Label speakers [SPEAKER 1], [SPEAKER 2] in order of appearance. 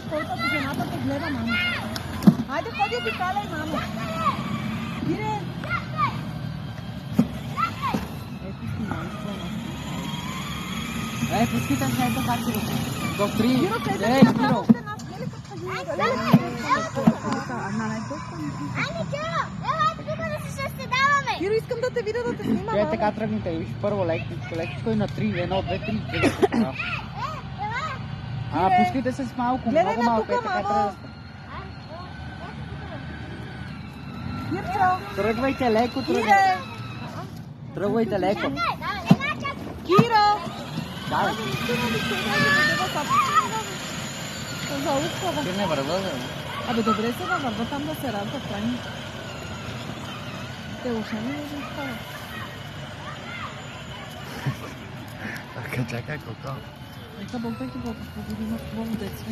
[SPEAKER 1] ascolta perché Nata ti gleda mama. Hajde, hodi obikala i mamu. Ire.
[SPEAKER 2] Pusti tam se to kači. Do 3.
[SPEAKER 1] Giro, kaj da
[SPEAKER 2] Ej,
[SPEAKER 1] ti
[SPEAKER 2] Giro.
[SPEAKER 1] napravite nas? Lele kad pa Giro. Гиро, искам да те видя да те снимам.
[SPEAKER 2] Тя така тръгните, виж първо лекичко и на 3, 1, 2, 3. Пускайте се с малко,
[SPEAKER 1] Гледай
[SPEAKER 2] много
[SPEAKER 1] на
[SPEAKER 2] малко,
[SPEAKER 1] тука,
[SPEAKER 2] така
[SPEAKER 1] мамо.
[SPEAKER 2] трябва да сте.
[SPEAKER 1] Гирчо.
[SPEAKER 2] Тръгвайте леко,
[SPEAKER 1] Гире.
[SPEAKER 2] тръгвайте леко.
[SPEAKER 1] Гиро.
[SPEAKER 2] Да,
[SPEAKER 1] Заукава.
[SPEAKER 2] ти не върва,
[SPEAKER 1] Абе, добре се навърва там да се радва крайни. Те още не можем това.
[SPEAKER 2] Чакай, колко.
[SPEAKER 1] Нека Бог да ти го побуди на твоето детство.